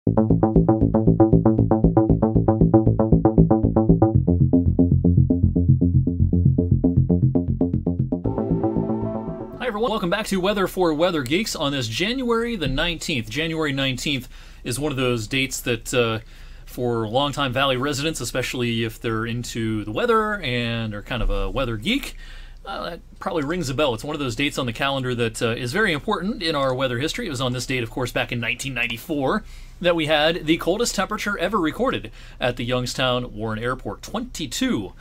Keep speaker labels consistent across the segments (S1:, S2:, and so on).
S1: Hi everyone, welcome back to Weather for Weather Geeks on this January the 19th. January 19th is one of those dates that for longtime Valley residents, especially if they're into the weather and are kind of a weather geek, that probably rings a bell. It's one of those dates on the calendar that is very important in our weather history. It was on this date, of course, back in 1994 that we had the coldest temperature ever recorded at the Youngstown Warren Airport, 22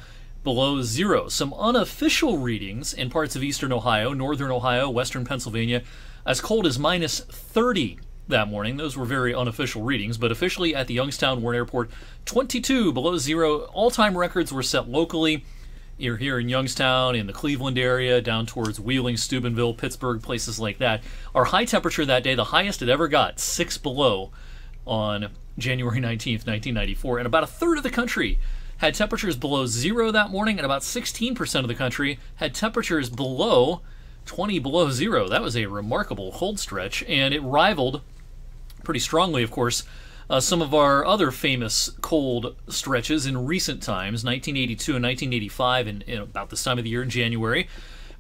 S1: below zero. Some unofficial readings in parts of eastern Ohio, northern Ohio, western Pennsylvania, as cold as minus 30 that morning. Those were very unofficial readings, but officially at the Youngstown Warren Airport, 22 below zero. All-time records were set locally. You're here in Youngstown, in the Cleveland area, down towards Wheeling, Steubenville, Pittsburgh, places like that. Our high temperature that day, the highest it ever got, 6 below on January 19th, 1994. And about a third of the country had temperatures below zero that morning, and about 16% of the country had temperatures below 20 below zero. That was a remarkable cold stretch, and it rivaled pretty strongly, of course, some of our other famous cold stretches in recent times, 1982 and 1985, and about this time of the year in January.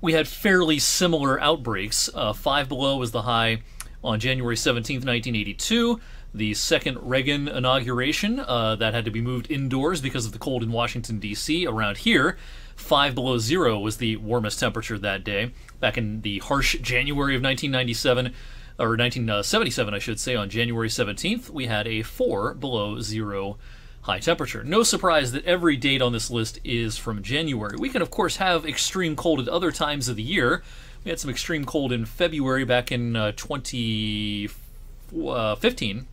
S1: We had fairly similar outbreaks. 5 below was the high on January 17th, 1982. The second Reagan inauguration, that had to be moved indoors because of the cold in Washington, D.C. Around here, 5 below zero was the warmest temperature that day. Back in the harsh January of 1997, or 1977, I should say, on January 17th, we had a 4 below zero high temperature. No surprise that every date on this list is from January. We can, of course, have extreme cold at other times of the year. We had some extreme cold in February back in 2015.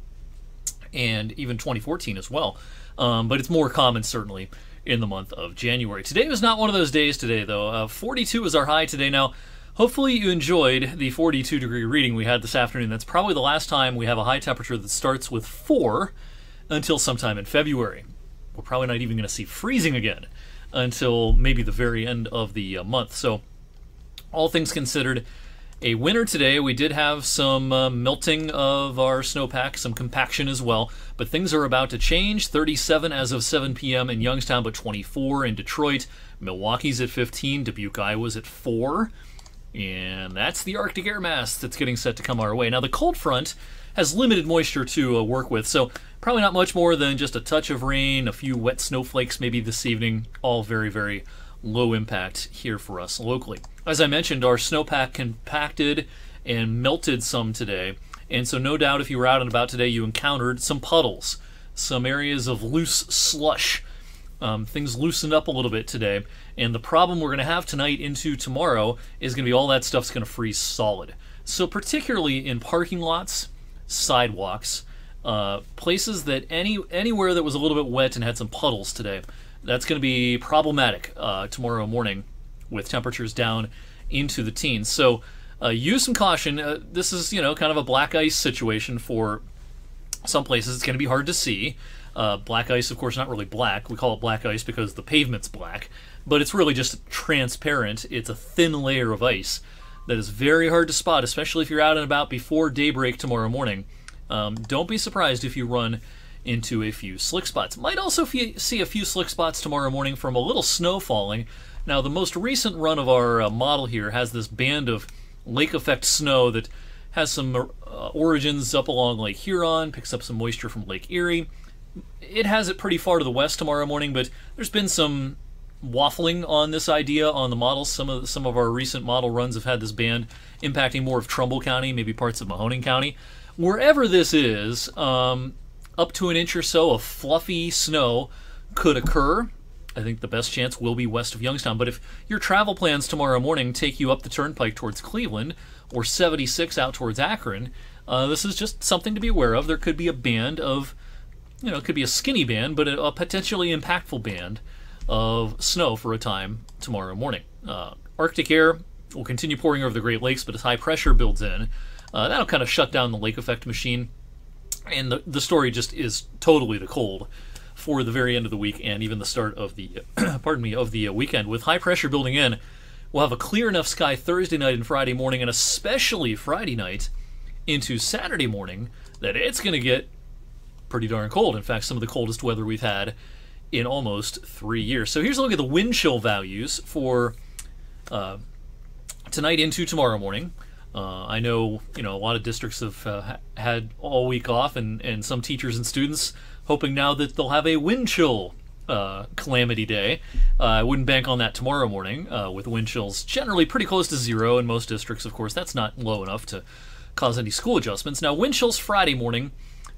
S1: And even 2014 as well. But it's more common, certainly, in the month of January. Today was not one of those days today, though. 42 is our high today. Now, hopefully you enjoyed the 42-degree reading we had this afternoon. That's probably the last time we have a high temperature that starts with 4 until sometime in February. We're probably not even going to see freezing again until maybe the very end of the month. So, all things considered, a winter today. We did have some melting of our snowpack, some compaction as well, but things are about to change. 37 as of 7 p.m. in Youngstown, but 24 in Detroit. Milwaukee's at 15, Dubuque, Iowa's at 4, and that's the Arctic air mass that's getting set to come our way. Now, the cold front has limited moisture to work with, so probably not much more than just a touch of rain, a few wet snowflakes maybe this evening, all very, very low impact here for us locally. As I mentioned, our snowpack compacted and melted some today, and so no doubt if you were out and about today, you encountered some puddles, some areas of loose slush. Things loosened up a little bit today, and the problem we're going to have tonight into tomorrow is going to be all that stuff's going to freeze solid. So particularly in parking lots, sidewalks, places that anywhere that was a little bit wet and had some puddles today, that's going to be problematic tomorrow morning with temperatures down into the teens. So use some caution. This is, kind of a black ice situation for some places. It's going to be hard to see. Black ice, of course, not really black. We call it black ice because the pavement's black, but it's really just transparent. It's a thin layer of ice that is very hard to spot, especially if you're out and about before daybreak tomorrow morning. Don't be surprised if you run into a few slick spots. Might also see a few slick spots tomorrow morning from a little snow falling. Now, the most recent run of our model here has this band of lake effect snow that has some origins up along Lake Huron, picks up some moisture from Lake Erie. It has it pretty far to the west tomorrow morning, but there's been some waffling on this idea on the models. Some of our recent model runs have had this band impacting more of Trumbull County, maybe parts of Mahoning County. Wherever this is, up to an inch or so of fluffy snow could occur. I think the best chance will be west of Youngstown. But if your travel plans tomorrow morning take you up the turnpike towards Cleveland or 76 out towards Akron, this is just something to be aware of. There could be a band of, it could be a skinny band, but a potentially impactful band of snow for a time tomorrow morning. Arctic air will continue pouring over the Great Lakes, but as high pressure builds in, that'll kind of shut down the lake effect machine. And the story just is totally the cold for the very end of the week and even the start of the of the weekend. With high pressure building in, we'll have a clear enough sky Thursday night and Friday morning, and especially Friday night into Saturday morning, that it's going to get pretty darn cold. In fact, some of the coldest weather we've had in almost 3 years. So here's a look at the wind chill values for tonight into tomorrow morning. I know, a lot of districts have had all week off, and some teachers and students hoping now that they'll have a wind chill calamity day. I wouldn't bank on that tomorrow morning, with wind chills generally pretty close to zero in most districts. Of course, that's not low enough to cause any school adjustments. Now, wind chills Friday morning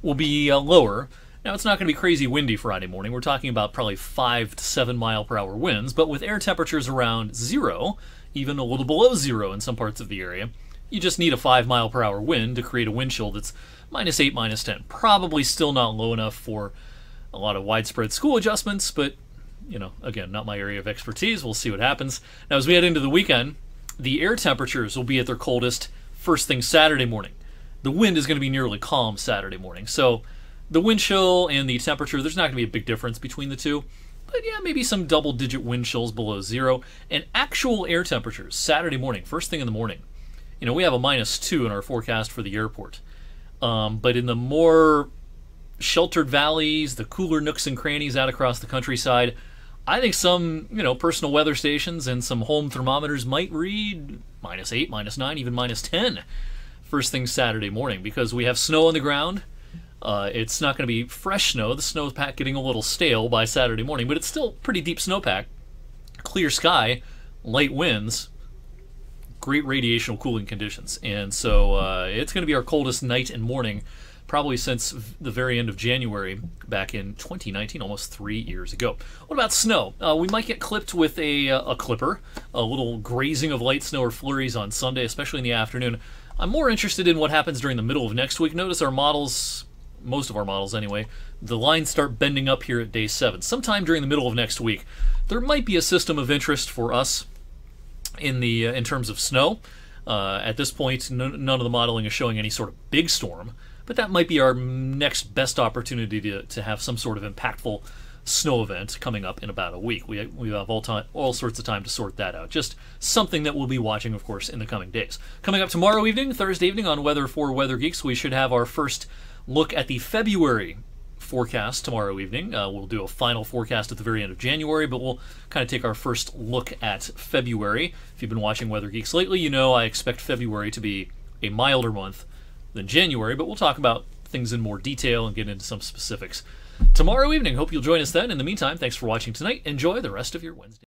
S1: will be lower. Now, it's not going to be crazy windy Friday morning. We're talking about probably 5 to 7 mile per hour winds, but with air temperatures around zero, even a little below zero in some parts of the area, you just need a 5 mile per hour wind to create a wind chill that's -8, -10. Probably still not low enough for a lot of widespread school adjustments, but, again, not my area of expertise. We'll see what happens. Now, as we head into the weekend, the air temperatures will be at their coldest first thing Saturday morning. The wind is going to be nearly calm Saturday morning. So the wind chill and the temperature, there's not going to be a big difference between the two. But yeah, maybe some double-digit wind chills below zero. And actual air temperatures Saturday morning, first thing in the morning. We have a -2 in our forecast for the airport. But in the more sheltered valleys, the cooler nooks and crannies out across the countryside, I think some, personal weather stations and some home thermometers might read -8, -9, even -10 first thing Saturday morning, because we have snow on the ground. It's not going to be fresh snow. The snowpack getting a little stale by Saturday morning, but it's still pretty deep snowpack. Clear sky, light winds, great radiational cooling conditions. And so it's going to be our coldest night and morning probably since the very end of January back in 2019, almost 3 years ago. What about snow? We might get clipped with a clipper, a little grazing of light snow or flurries on Sunday, especially in the afternoon. I'm more interested in what happens during the middle of next week. Notice our models, most of our models anyway, the lines start bending up here at day 7. Sometime during the middle of next week, there might be a system of interest for us in terms of snow. At this point, none of the modeling is showing any sort of big storm, but that might be our next best opportunity to have some sort of impactful snow event coming up in about a week. We have all sorts of time to sort that out. Just something that we'll be watching, of course, in the coming days. Coming up tomorrow evening, Thursday evening, on Weather for Weather Geeks, we should have our first look at the February forecast tomorrow evening. We'll do a final forecast at the very end of January, but we'll kind of take our first look at February. If you've been watching Weather Geeks lately, you know I expect February to be a milder month than January, but we'll talk about things in more detail and get into some specifics tomorrow evening. Hope you'll join us then. In the meantime, thanks for watching tonight. Enjoy the rest of your Wednesday.